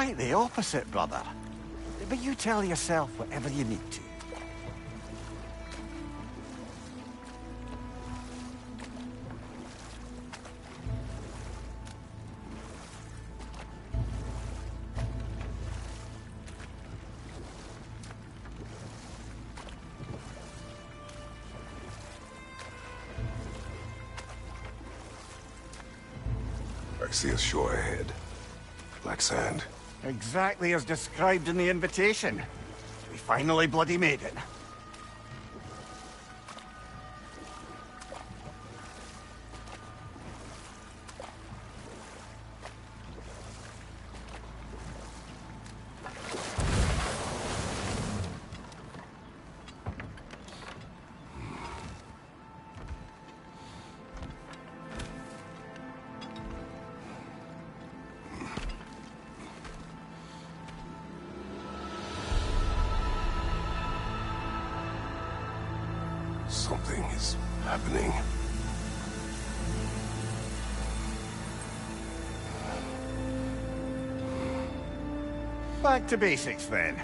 Quite the opposite, brother. But you tell yourself whatever you need to. I see a shore ahead. Black sand. Exactly as described in the invitation. We finally bloody made it. Something is happening. Back to basics then.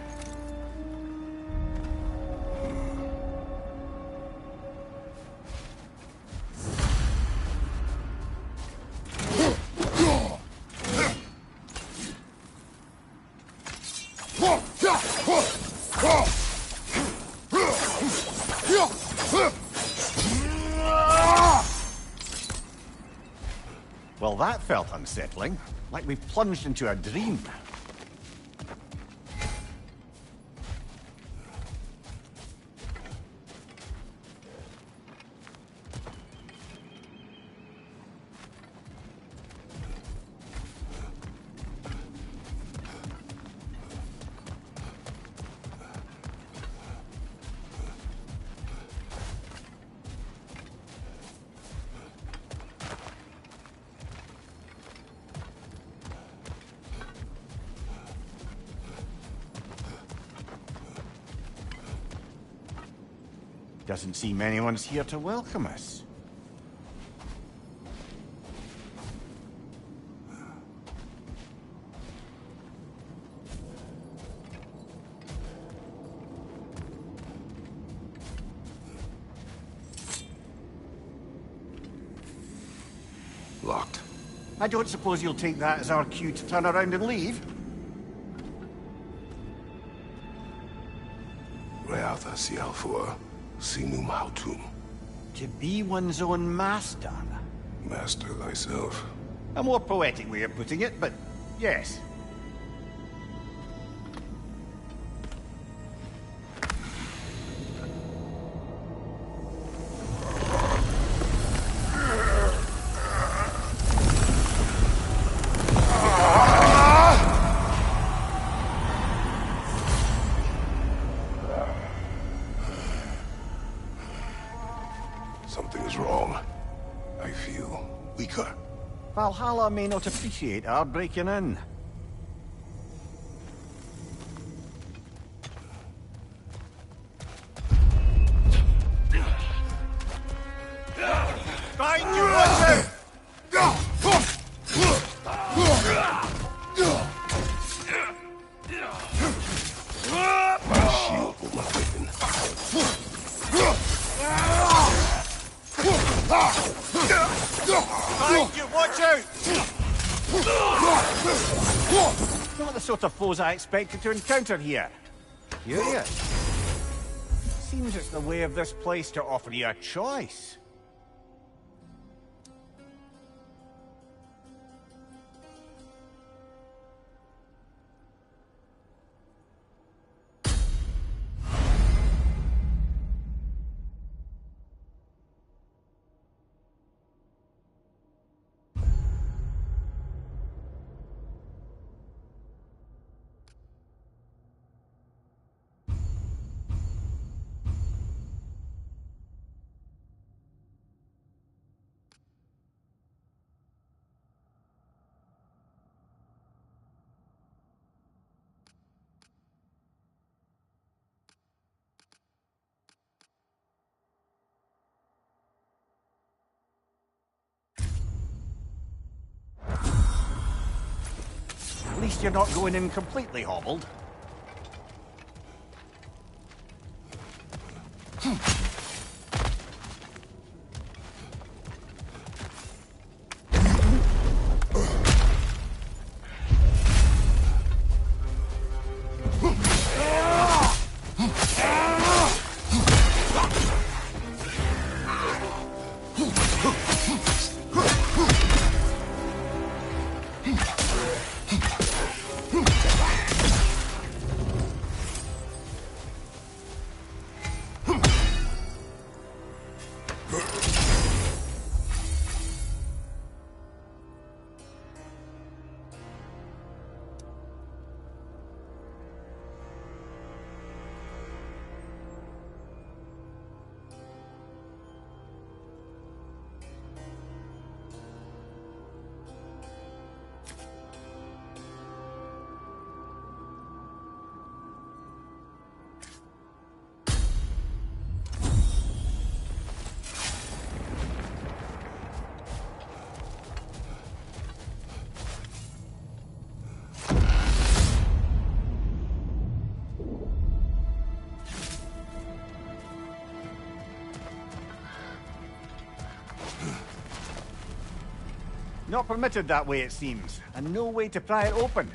Well, that felt unsettling. Like we've plunged into a dream. Doesn't seem anyone's here to welcome us. Locked. I don't suppose you'll take that as our cue to turn around and leave? Reatha Sialfur, Sinum Hautum. To be one's own master. Master thyself. A more poetic way of putting it, but yes. Something is wrong. I feel weaker. Valhalla may not appreciate our breaking in. Find you, watch My shield will not weaken. Find you, watch out! Not the sort of foes I expected to encounter here. Curious. Seems it's the way of this place to offer you a choice. At least you're not going in completely hobbled. Not permitted that way, it seems, and no way to pry it open.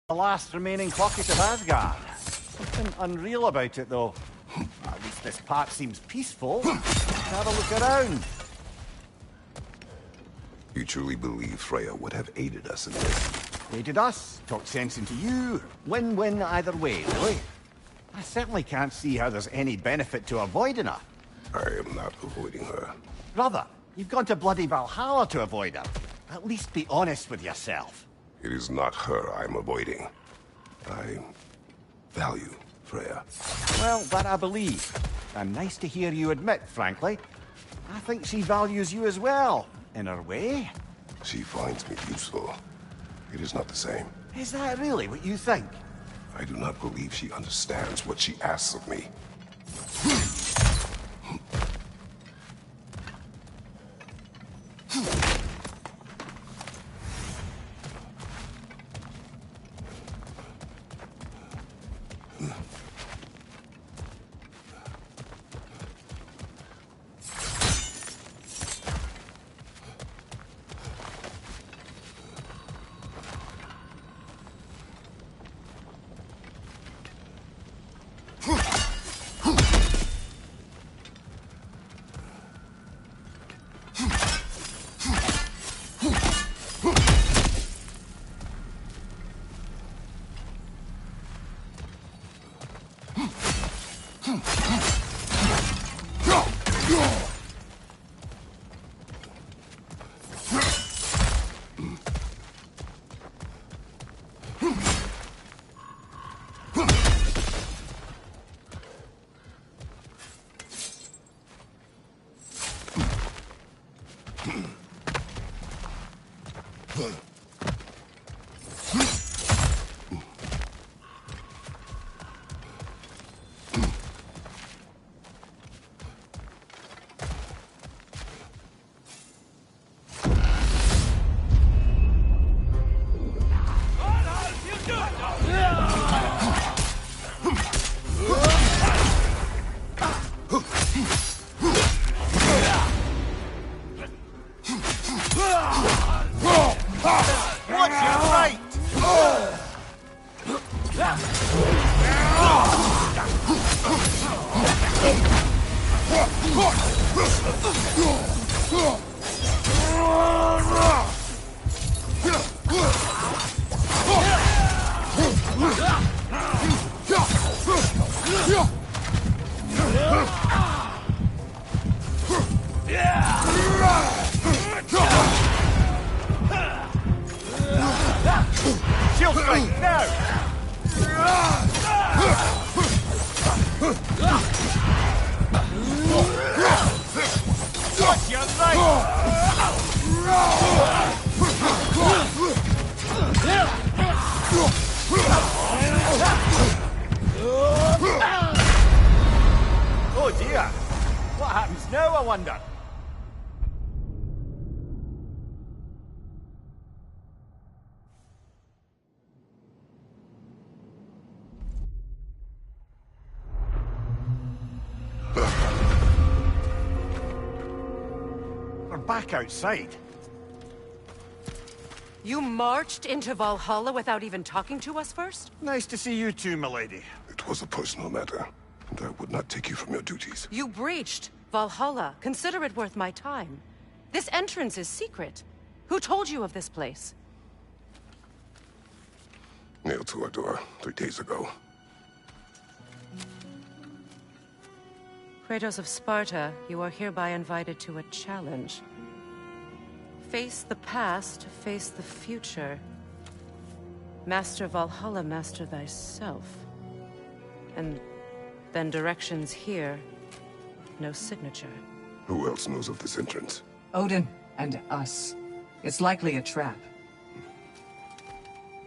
The last remaining pocket of Asgard. Something unreal about it, though. At least this part seems peaceful. Let's have a look around. You truly believe Freya would have aided us in this? Aided us, talked sense into you. Win-win either way, really. I certainly can't see how there's any benefit to avoiding her. I am not avoiding her. Brother, you've gone to bloody Valhalla to avoid her. At least be honest with yourself. It is not her I'm avoiding. I value Freya. Well, that I believe. And nice to hear you admit, frankly. I think she values you as well, in her way. She finds me useful. It is not the same. Is that really what you think? I do not believe she understands what she asks of me. Shield strike, now! Watch your Oh dear! What happens now, I wonder? back outside. You marched into Valhalla without even talking to us first? Nice to see you too, milady. It was a personal matter, and I would not take you from your duties. You breached Valhalla. Consider it worth my time. This entrance is secret. Who told you of this place? Nailed to our door 3 days ago. Kratos of Sparta, you are hereby invited to a challenge. Face the past, face the future. Master Valhalla, master thyself. And then directions here, no signature. Who else knows of this entrance? Odin and us. It's likely a trap.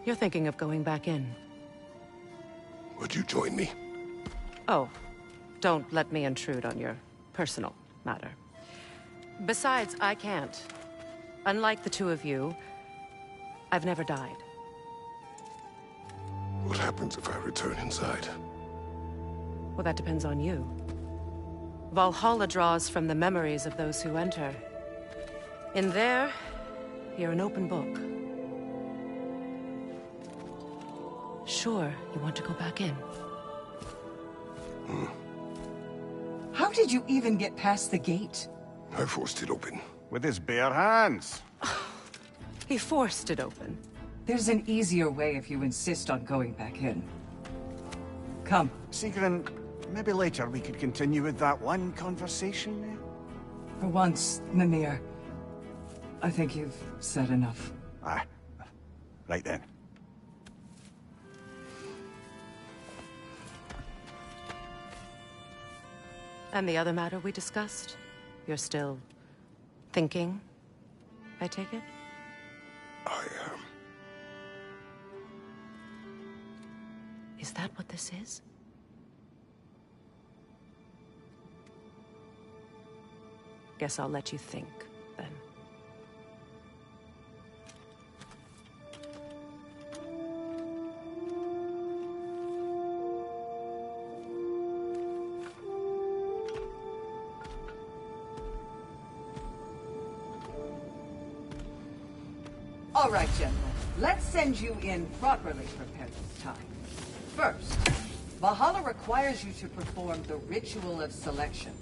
You're thinking of going back in. Would you join me? Oh, don't let me intrude on your personal matter. Besides, I can't. Unlike the two of you, I've never died. What happens if I return inside? Well, that depends on you. Valhalla draws from the memories of those who enter. In there, you're an open book. Sure, you want to go back in. How did you even get past the gate? I forced it open. With his bare hands. He forced it open. There's an easier way if you insist on going back in. Come. Sigrun, maybe later we could continue with that one conversation, eh? For once, Mimir, I think you've said enough. Aye. Right then. And the other matter we discussed? You're still thinking, I take it? I am. Is that what this is? Guess I'll let you think, then. All right, General. Let's send you in properly prepared this time. First, Valhalla requires you to perform the ritual of selection.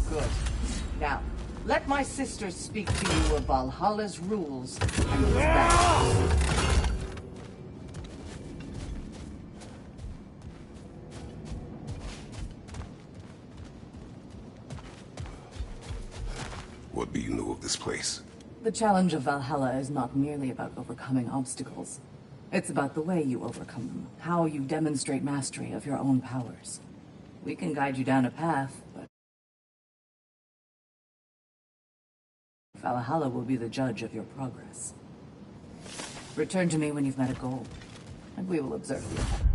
Good. Now, let my sisters speak to you of Valhalla's rules and its values. What do you know of this place? The challenge of Valhalla is not merely about overcoming obstacles. It's about the way you overcome them, how you demonstrate mastery of your own powers. We can guide you down a path, but Valhalla will be the judge of your progress. Return to me when you've met a goal, and we will observe the effect.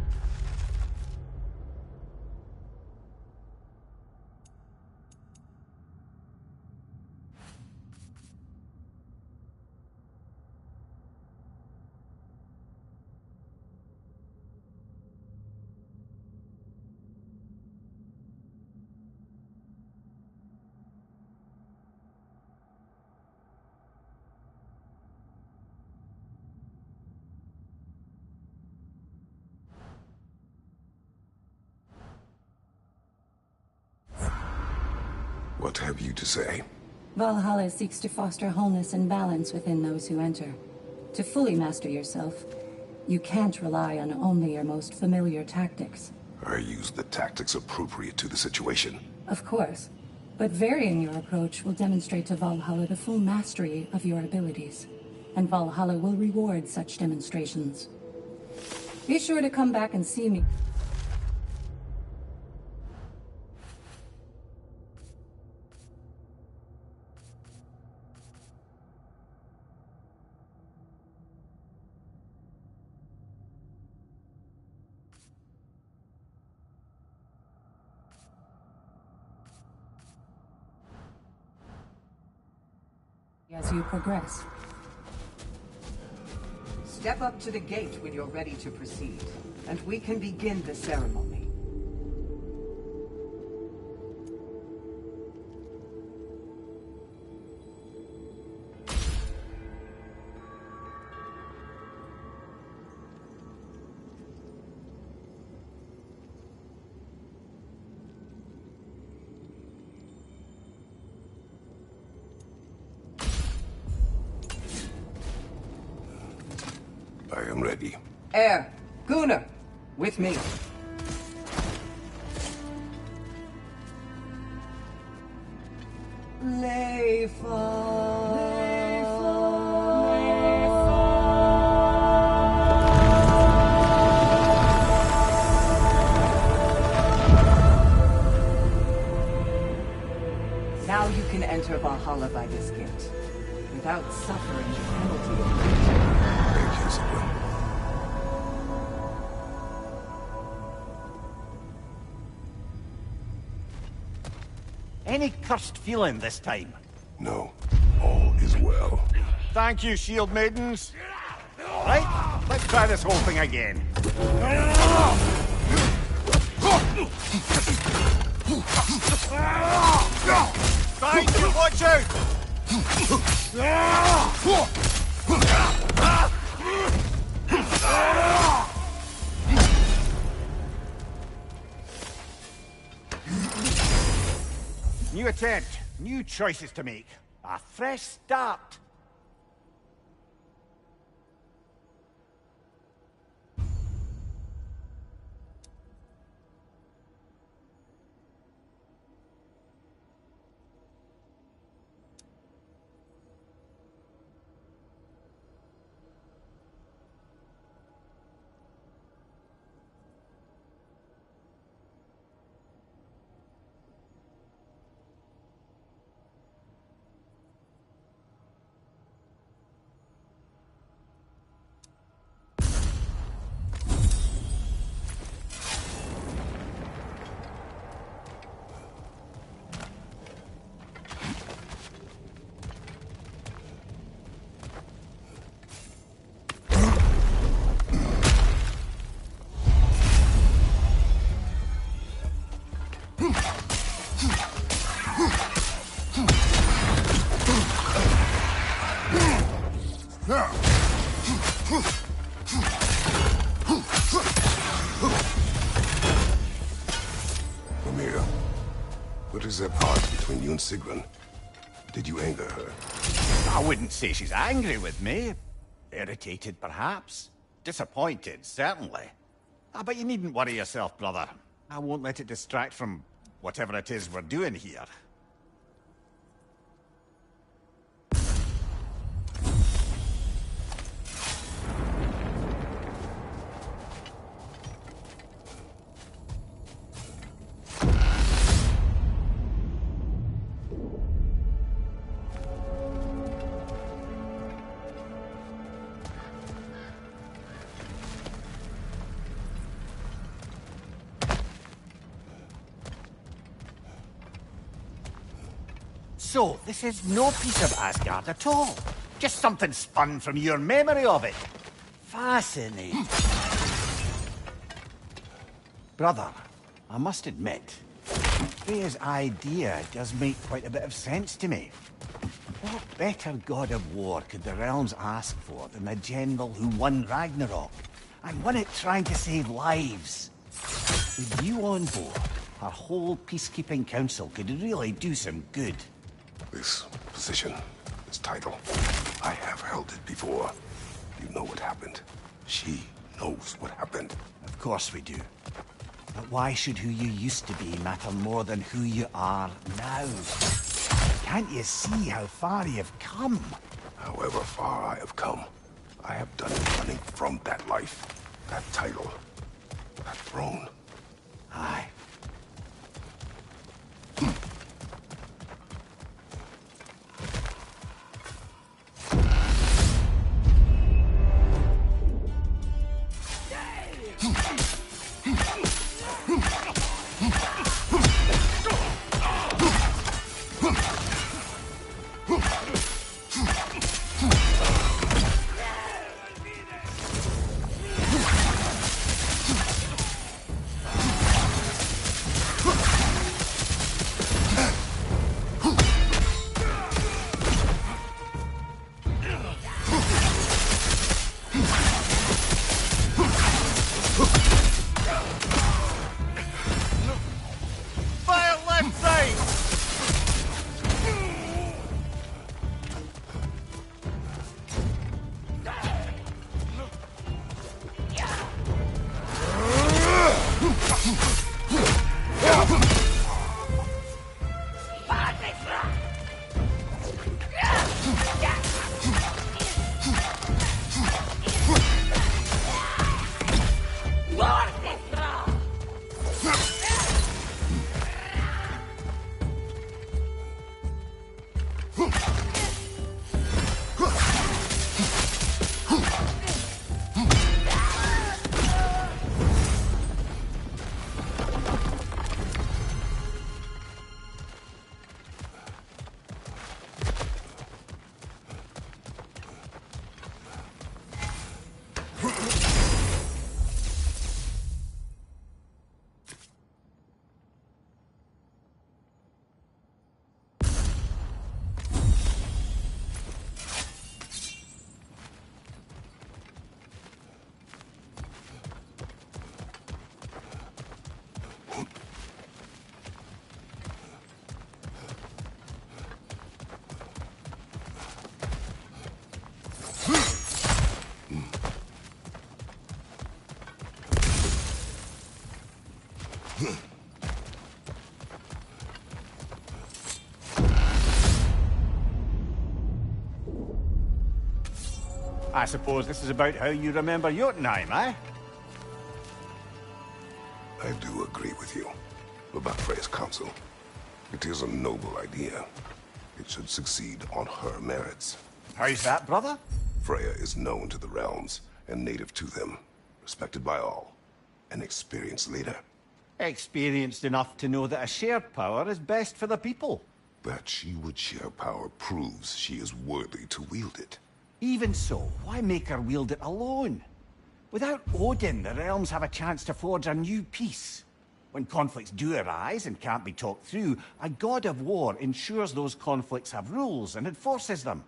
What have you to say? Valhalla seeks to foster wholeness and balance within those who enter. To fully master yourself, you can't rely on only your most familiar tactics. I use the tactics appropriate to the situation. Of course, But varying your approach will demonstrate to Valhalla the full mastery of your abilities, and Valhalla will reward such demonstrations. Be sure to come back and see me. As you progress. Step up to the gate when you're ready to proceed, and we can begin the ceremony. I am ready. Air, Gunnar, with me. Now you can enter Valhalla by this gate, without suffering the penalty of breach. Thank you, Sigmund. Any cursed feeling this time? No, all is well. Thank you, shield maidens. Right, let's try this whole thing again. Thank you, watch out! New attempt, new choices to make. A fresh start. Amir, what is that part between you and Sigrun? Did you anger her? I wouldn't say she's angry with me. Irritated, perhaps. Disappointed, certainly. But you needn't worry yourself, brother. I won't let it distract from whatever it is we're doing here. So, this is no piece of Asgard at all. Just something spun from your memory of it. Fascinating. Brother, I must admit, Freya's idea does make quite a bit of sense to me. What better god of war could the realms ask for than the general who won Ragnarok, and won it trying to save lives? With you on board, our whole peacekeeping council could really do some good. This position, this title, I have held it before. You know what happened. She knows what happened. Of course we do. But why should who you used to be matter more than who you are now? Can't you see how far you've come? However far I have come, I have done it running from that life, that title, that throne. Aye. I suppose this is about how you remember Jotunheim, eh? I do agree with you about Freya's council. It is a noble idea. It should succeed on her merits. How's that, brother? Freya is known to the realms and native to them, respected by all, an experienced leader. Experienced enough to know that a shared power is best for the people. That she would share power proves she is worthy to wield it. Even so, why make her wield it alone? Without Odin, the realms have a chance to forge a new peace. When conflicts do arise and can't be talked through, a god of war ensures those conflicts have rules and enforces them.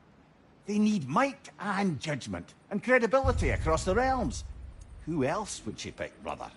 They need might and judgment, and credibility across the realms. Who else would she pick, brother?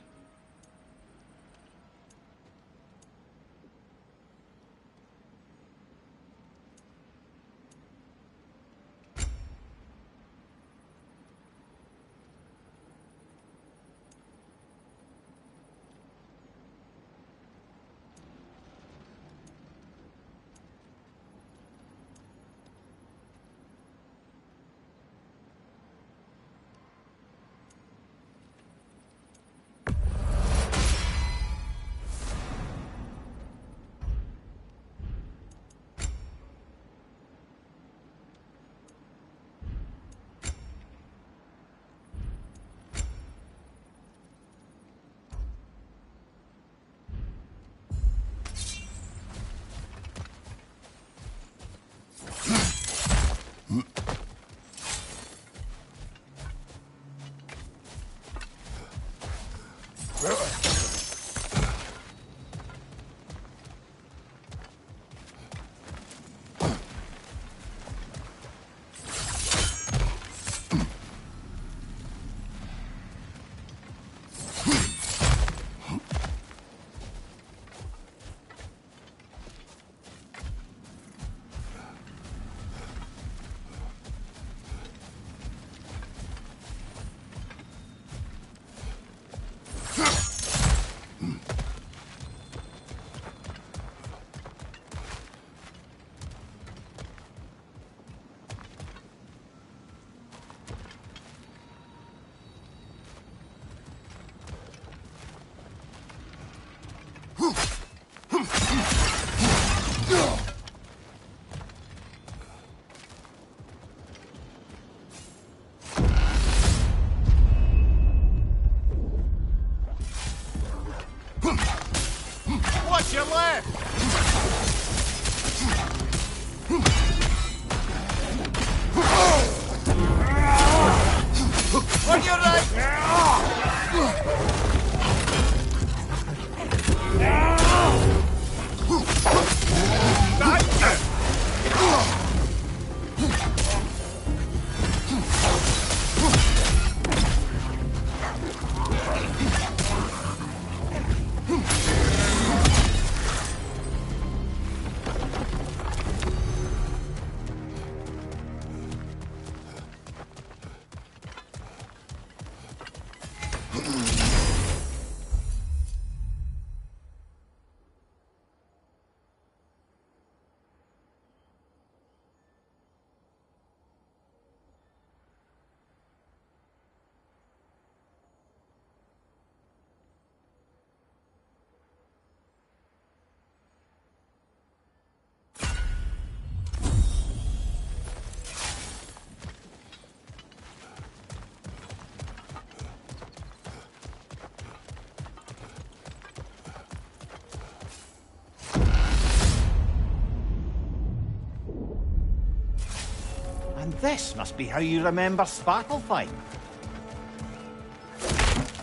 And this must be how you remember Svartalfheim.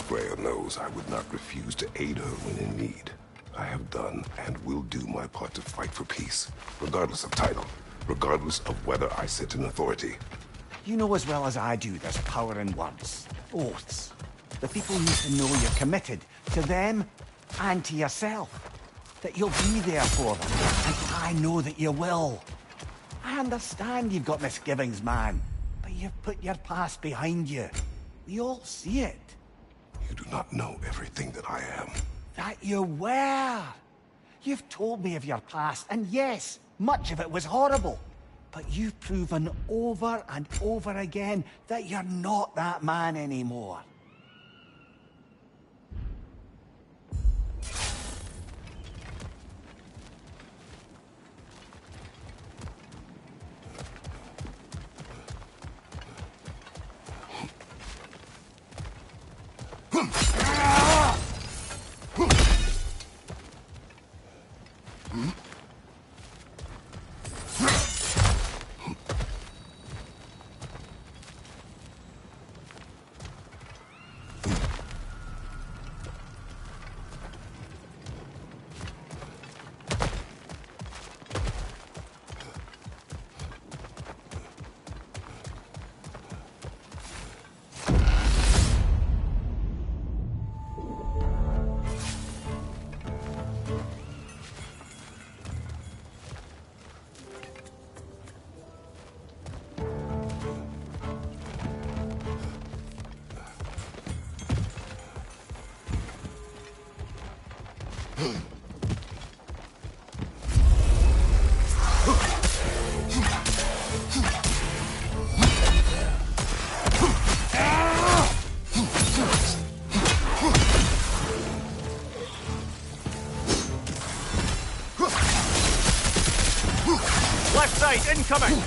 Freya knows I would not refuse to aid her when in need. I have done and will do my part to fight for peace, regardless of title, regardless of whether I sit in authority. You know as well as I do there's power in words. Oaths. The people need to know you're committed to them and to yourself. That you'll be there for them. And I know that you will. I understand you've got misgivings, man. But you've put your past behind you. We all see it. You do not know everything that I am. That you were. You've told me of your past, and yes, much of it was horrible. But you've proven over and over again that you're not that man anymore. Left side, incoming!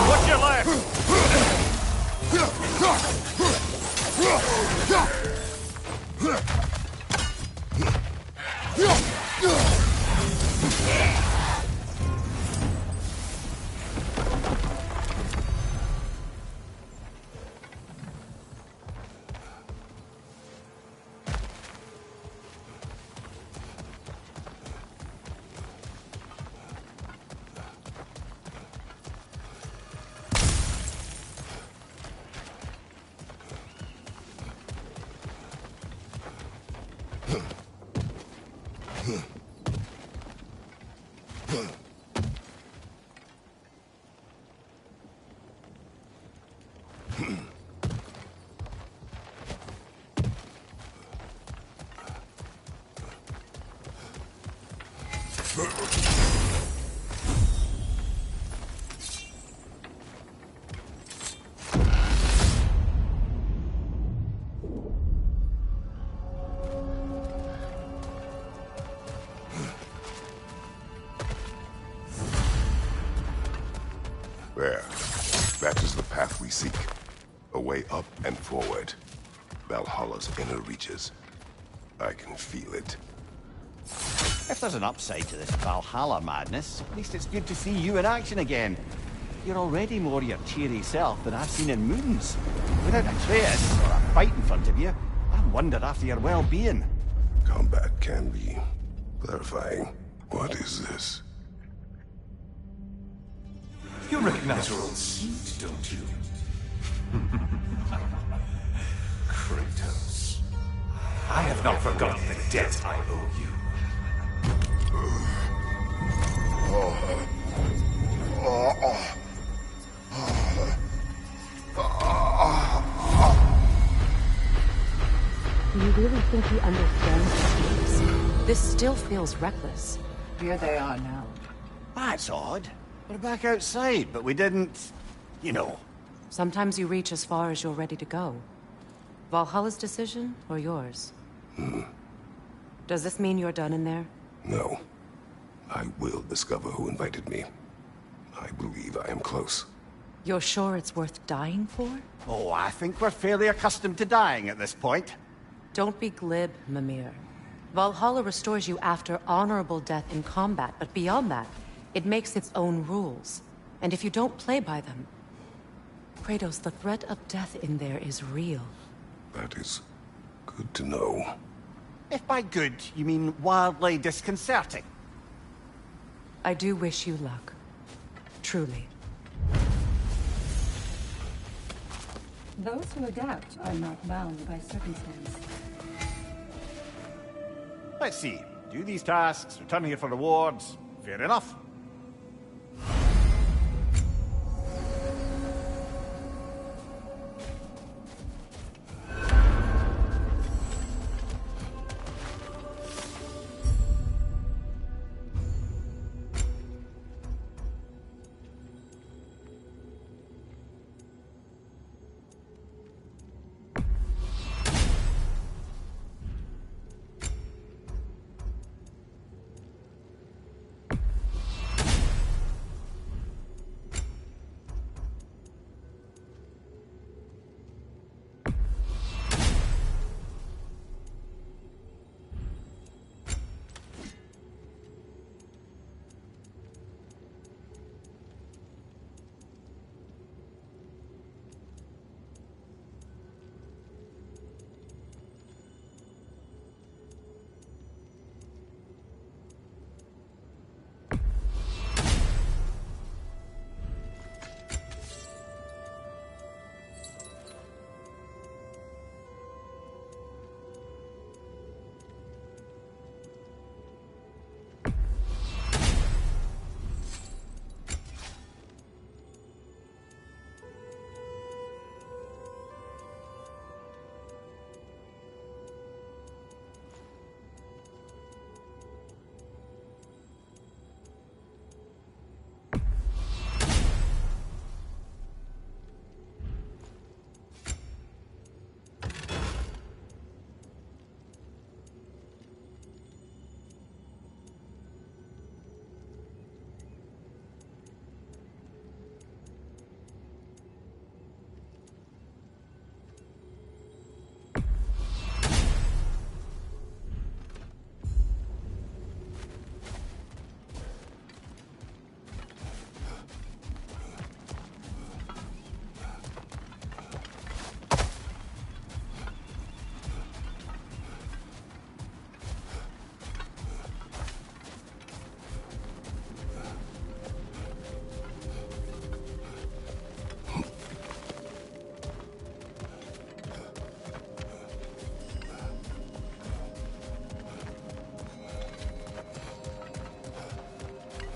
What's your left? There. That is the path we seek. A way up and forward. Valhalla's inner reaches. I can feel it. If there's an upside to this Valhalla madness, at least it's good to see you in action again. You're already more your cheery self than I've seen in moons. Without Atreus or a fight in front of you, I wonder after your well-being. Combat can be clarifying. What is this? You recognize your old suit, don't you? Kratos. I have not forgotten the debt I owe you. Do you really think he understands this? This still feels reckless. Here they are now. That's odd. We're back outside, but we didn't... you know. Sometimes you reach as far as you're ready to go. Valhalla's decision, or yours? Does this mean you're done in there? No. I will discover who invited me. I believe I am close. You're sure it's worth dying for? Oh, I think we're fairly accustomed to dying at this point. Don't be glib, Mimir. Valhalla restores you after honorable death in combat, but beyond that, it makes its own rules. And if you don't play by them... Kratos, the threat of death in there is real. That is good to know. If by good, you mean wildly disconcerting. I do wish you luck. Truly. Those who adapt are not bound by circumstance. Let's see. Do these tasks, return here for rewards. Fair enough.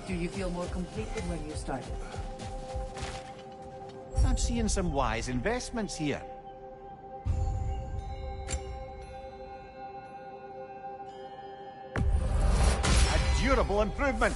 Do you feel more complete than when you started? I'm seeing some wise investments here. A durable improvement.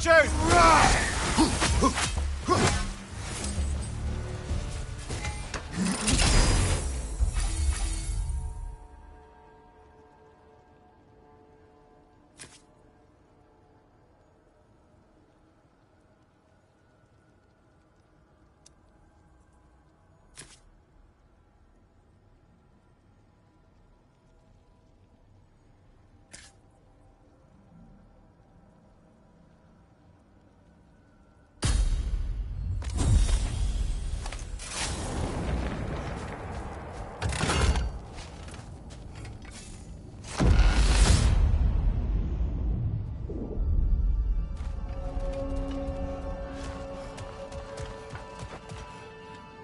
Watch out!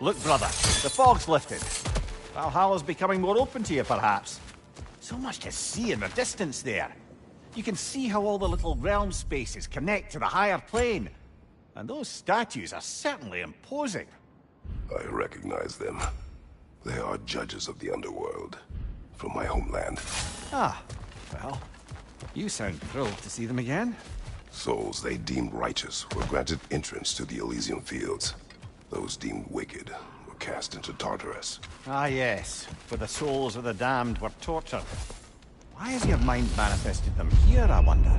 Look, brother, the fog's lifted. Valhalla's becoming more open to you, perhaps. So much to see in the distance there. You can see how all the little realm spaces connect to the higher plane. And those statues are certainly imposing. I recognize them. They are judges of the underworld, from my homeland. Ah, well, you sound thrilled to see them again. Souls they deemed righteous were granted entrance to the Elysium Fields. Those deemed wicked were cast into Tartarus. Ah, yes, for the souls of the damned were tortured. Why has your mind manifested them here, I wonder?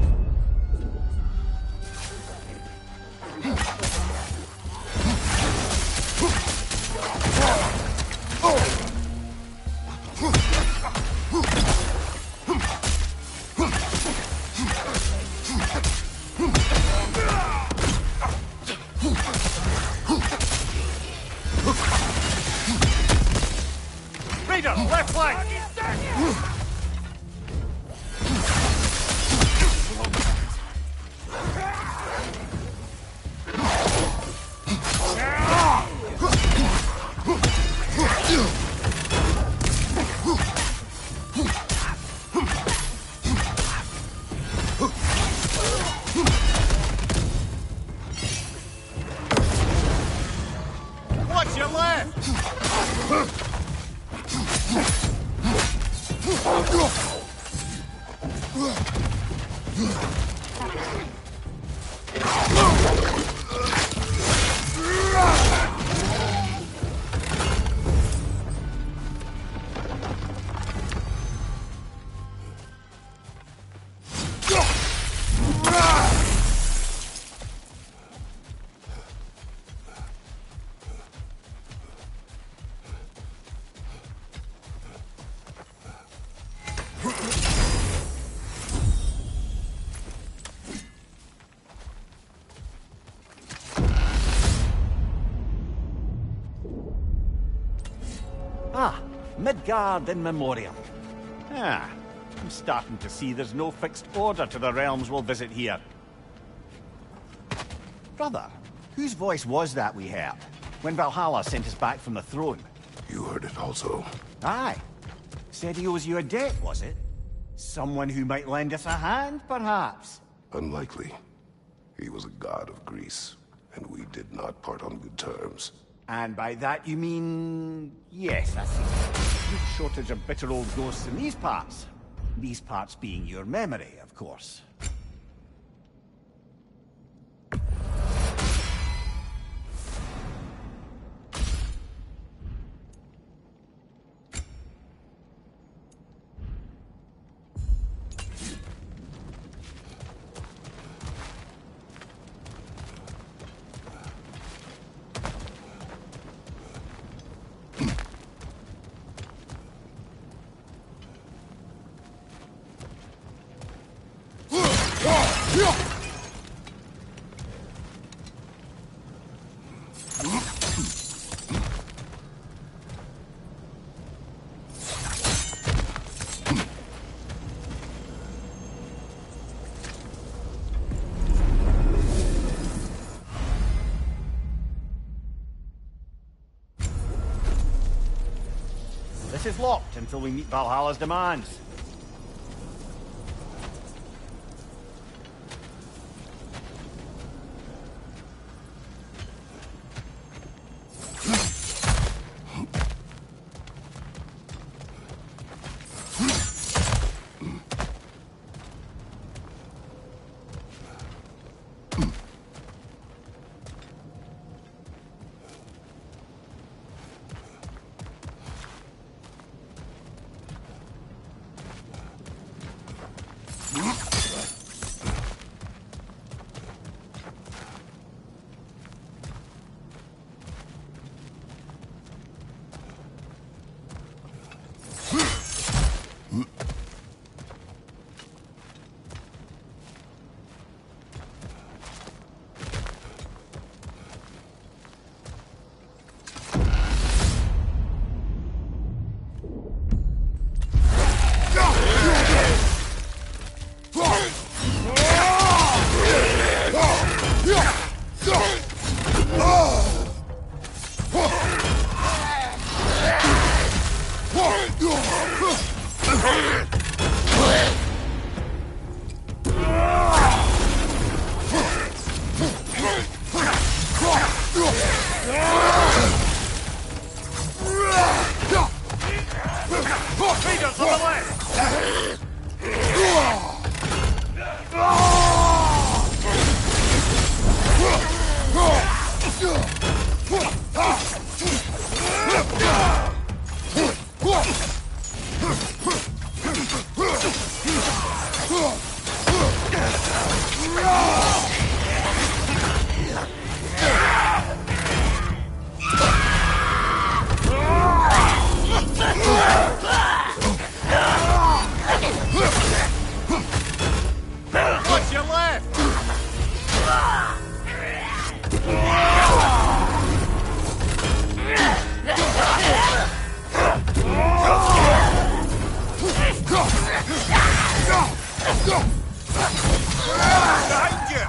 Raider, left flank! Watch your left! Ah, Midgard in memoriam. Ah, I'm starting to see there's no fixed order to the realms we'll visit here. Brother, whose voice was that we heard when Valhalla sent us back from the throne? You heard it also. Aye. Said he owes you a debt, was it? Someone who might lend us a hand, perhaps? Unlikely. He was a god of Greece, and we did not part on good terms. And by that you mean... yes, I see. No shortage of bitter old ghosts in these parts. These parts being your memory, of course. This is locked until we meet Valhalla's demands. Leaders on the left! Watch your left! Behind you!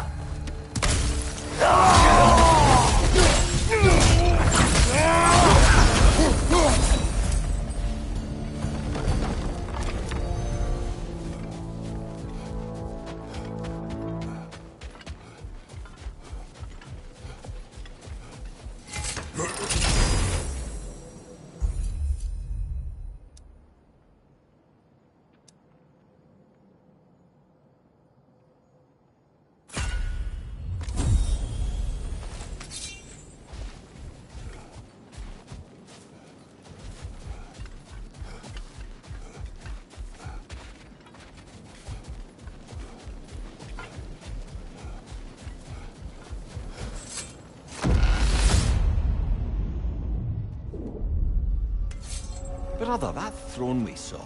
Brother, that throne we saw,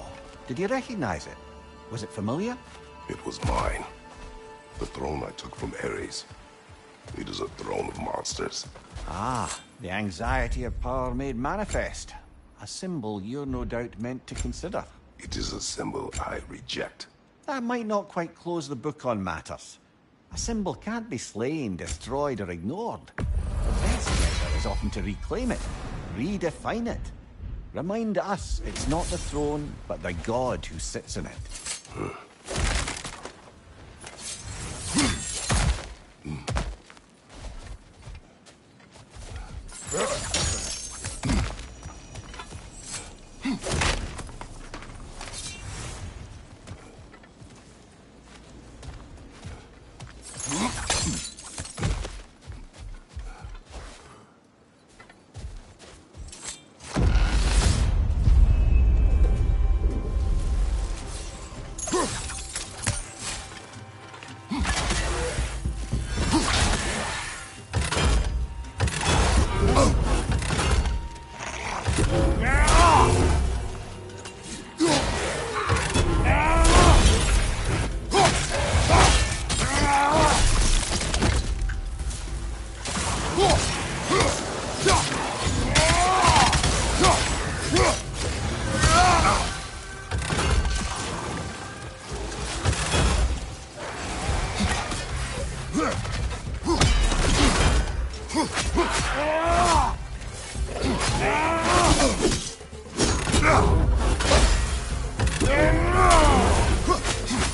did you recognize it? Was it familiar? It was mine. The throne I took from Ares. It is a throne of monsters. Ah, the anxiety of power made manifest. A symbol you're no doubt meant to consider. It is a symbol I reject. That might not quite close the book on matters. A symbol can't be slain, destroyed, or ignored. The best measure is often to reclaim it, redefine it. Remind us it's not the throne, but the god who sits in it.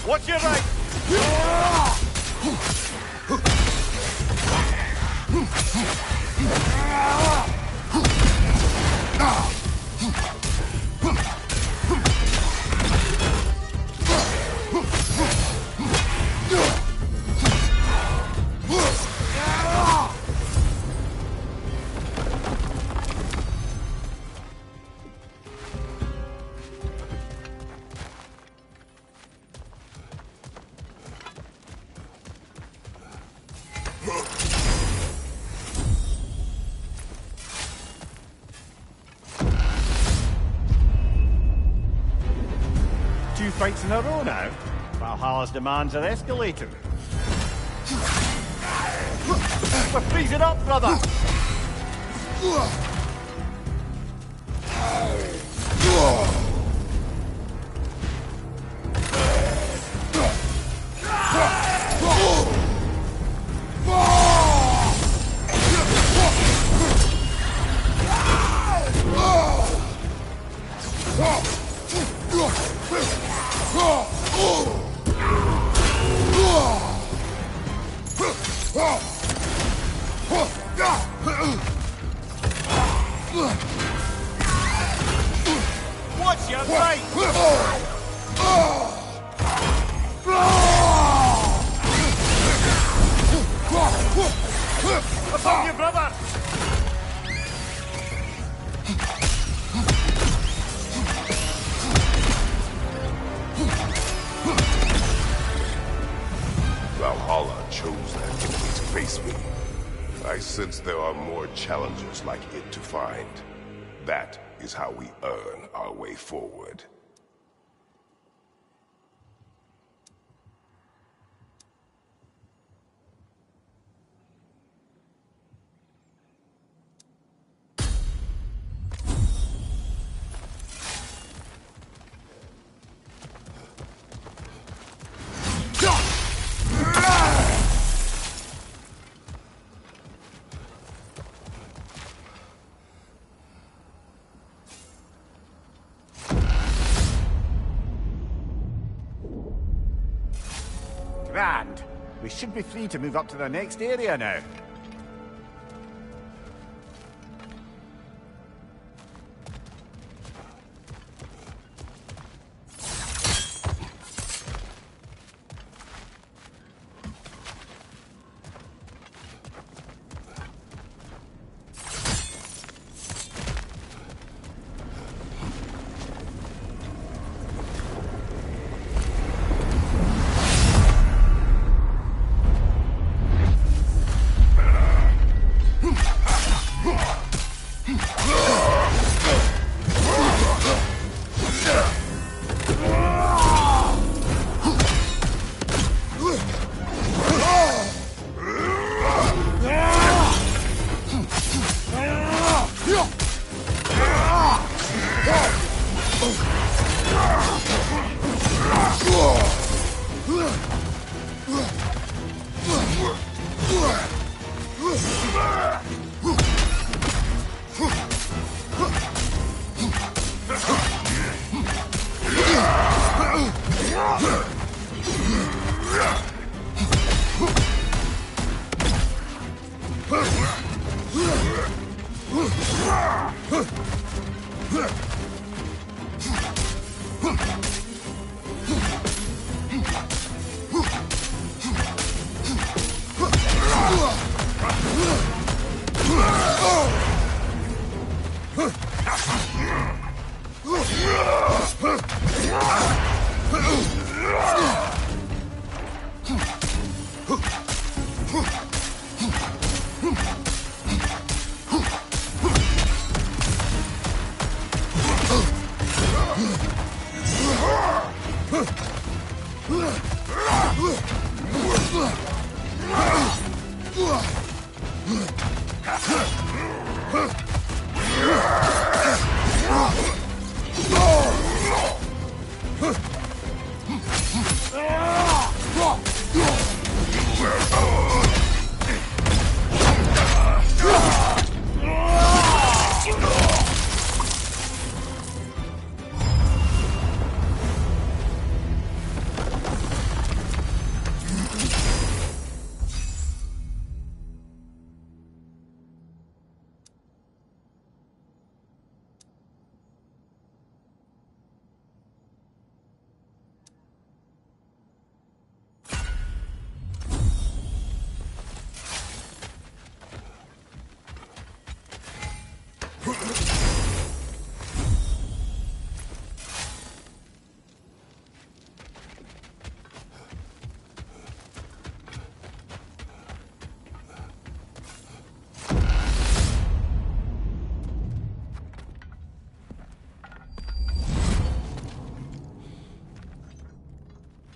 Watch your right! Two fights in a row now. Valhalla's demands are escalating. We're freezing up, brother! on you, brother! Valhalla chose that enemy to face me. I sense there are more challengers like it to find. That is how we earn our way forward. Grand. We should be free to move up to the next area now.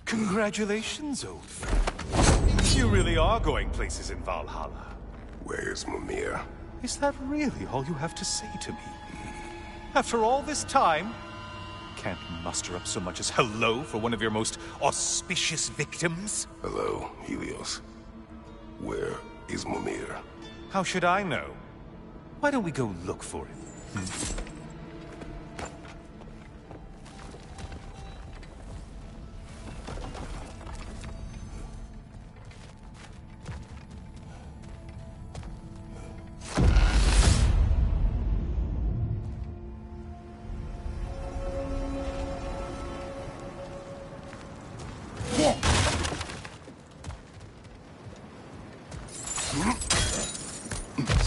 Congratulations, old friend. You really are going places in Valhalla. Where's Mimir? Is that really all you have to say to me? After all this time, can't muster up so much as hello for one of your most auspicious victims? Hello, Helios. Where is Mimir? How should I know? Why don't we go look for him?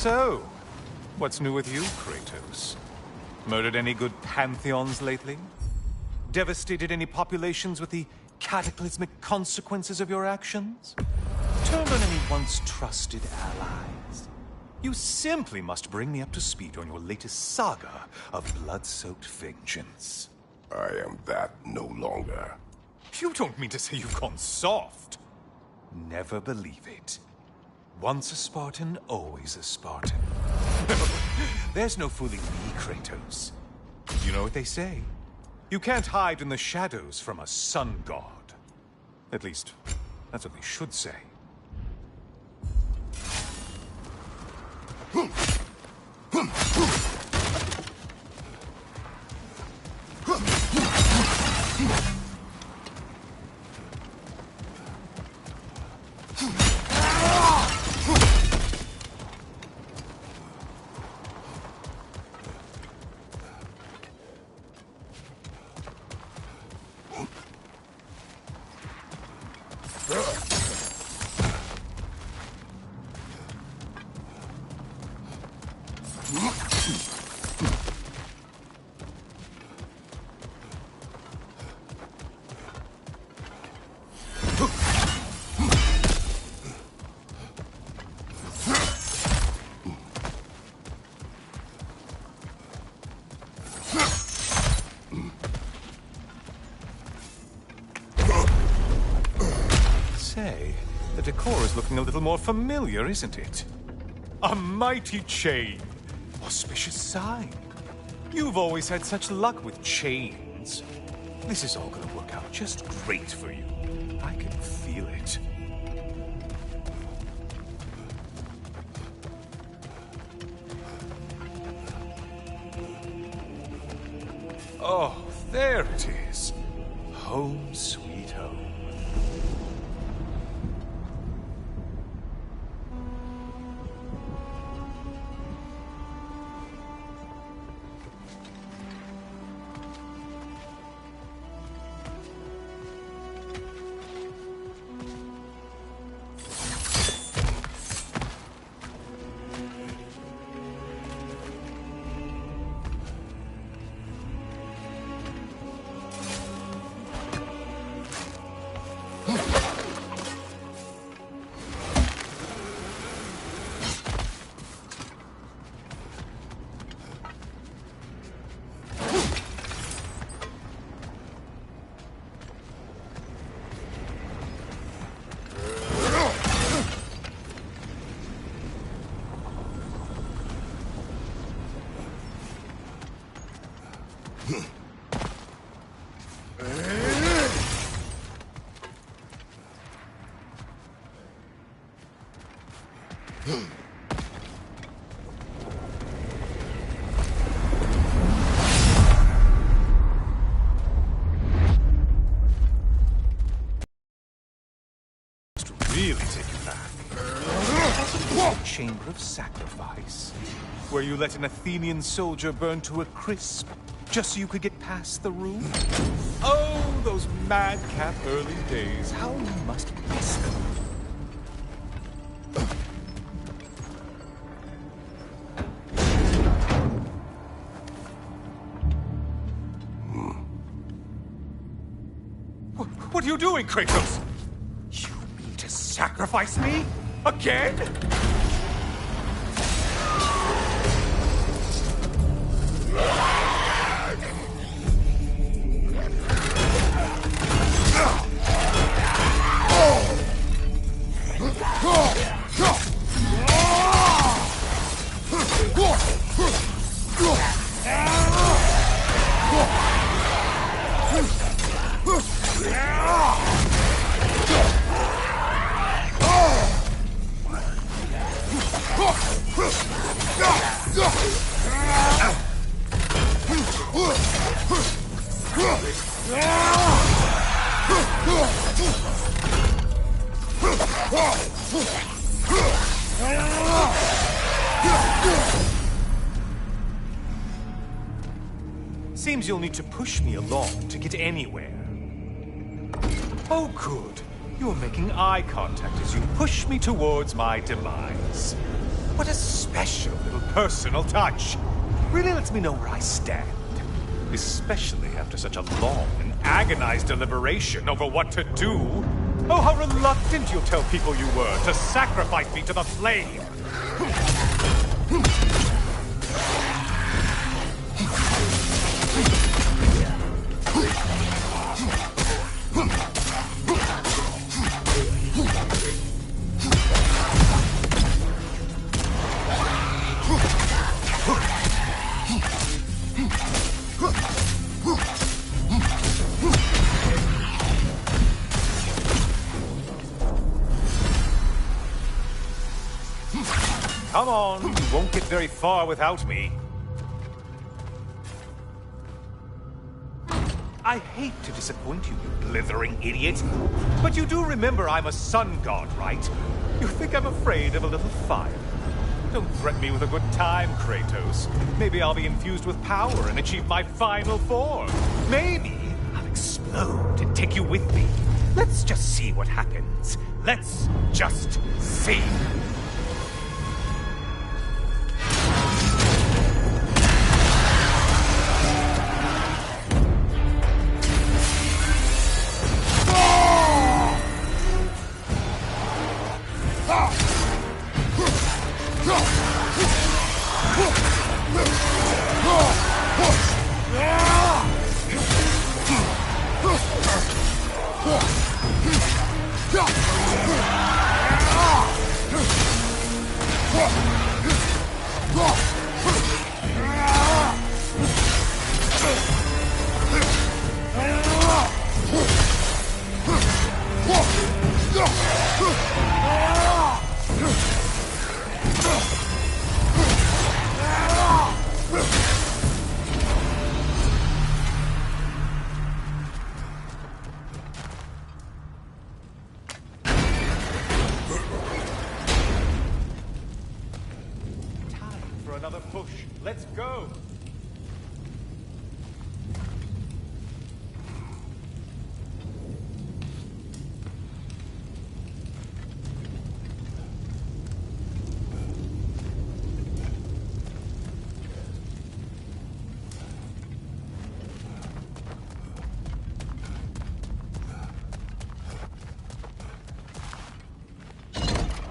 So, what's new with you, Kratos? Murdered any good pantheons lately? Devastated any populations with the cataclysmic consequences of your actions? Turned on any once trusted allies? You simply must bring me up to speed on your latest saga of blood-soaked vengeance. I am that no longer. You don't mean to say you've gone soft? Never believe it. Once a Spartan, always a Spartan. No, there's no fooling me, Kratos. You know what they say? You can't hide in the shadows from a sun god. At least, that's what they should say. Say, the decor is looking a little more familiar, isn't it? A mighty chain. Auspicious sign. You've always had such luck with chains. This is all gonna work out just great for you. I can feel it. Oh, there it is. Home sweet home. Really take it back. Chamber of Sacrifice, where you let an Athenian soldier burn to a crisp, just so you could get past the room? Oh, those madcap early days. How you must miss them. What are you doing, Kratos? You mean to sacrifice me? Again? Seems you'll need to push me along to get anywhere. Oh, good. You're making eye contact as you push me towards my demise. What a special little personal touch. Really lets me know where I stand. Especially after such a long and agonized deliberation over what to do. Oh, how reluctant you'll tell people you were to sacrifice me to the flame. Come on, you won't get very far without me. I hate to disappoint you, you blithering idiot. But you do remember I'm a sun god, right? You think I'm afraid of a little fire? Don't threaten me with a good time, Kratos. Maybe I'll be infused with power and achieve my final form. Maybe I'll explode and take you with me. Let's just see what happens. Let's just see. Another push. Let's go!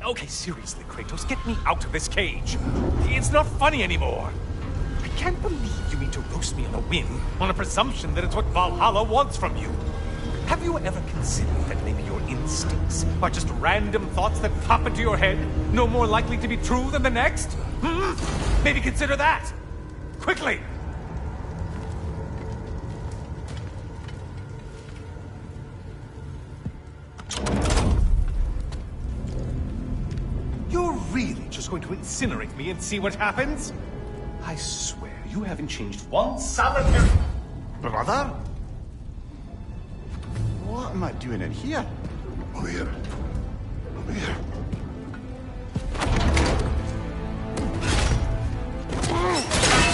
Okay, seriously, Kratos, get me out of this cage. It's not funny anymore. I can't believe you mean to roast me on a whim on a presumption that it's what Valhalla wants from you. Have you ever considered that maybe your instincts are just random thoughts that pop into your head, no more likely to be true than the next? Maybe consider that. Quickly! You're really just going to incinerate me and see what happens? I swear, you haven't changed one solitary... Brother? What am I doing in here? Over here. Over here.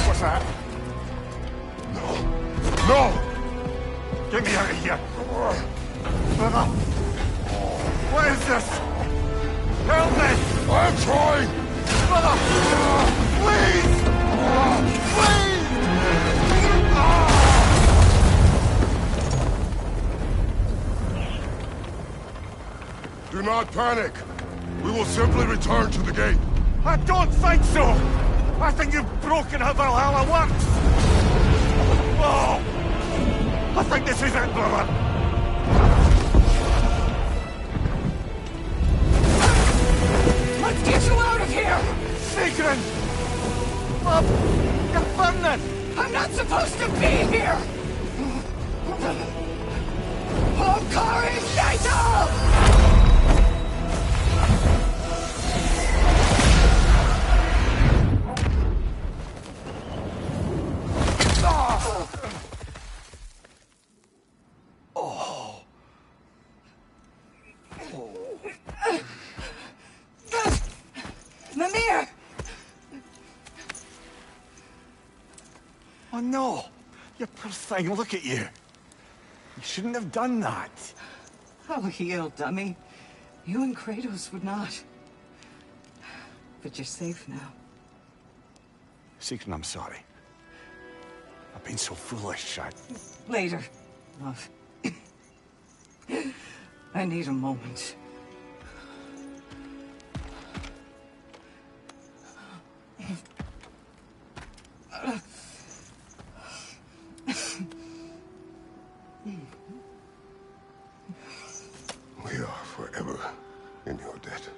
What's that? No. No! Get me out of here! Brother! What is this? Help me! I'm trying! Brother! Please! Please! Do not panic. We will simply return to the gate. I don't think so! I think you've broken how Valhalla works! Oh! I think this is it, brother! Let's get you out of here! Sigrun! Bob! You're burning! I'm not supposed to be here! Hokari Naito! Mimir! Oh no! You poor thing, look at you! You shouldn't have done that. Oh, heal, dummy. You and Kratos would not. that you're safe now. Seekson, I'm sorry. I've been so foolish. Later, love. I need a moment. We are forever in your debt.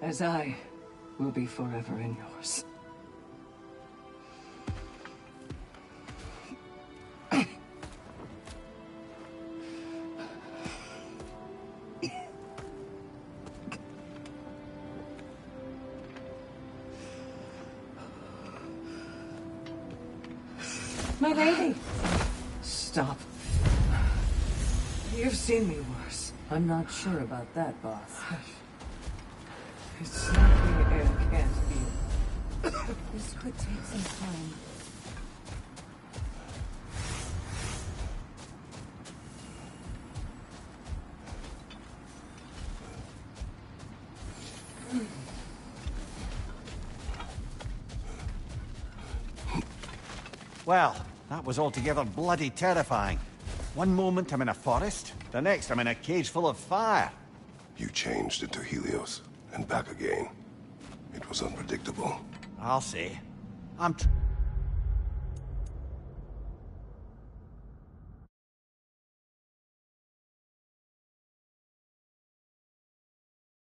As I will be forever in yours. My lady! Stop. You've seen me worse. I'm not sure about that, boss. It's something air can't heal. This could take some time. Well, that was altogether bloody terrifying. One moment I'm in a forest, the next I'm in a cage full of fire. You changed into Helios, and back again. It was unpredictable. I'll say. I'm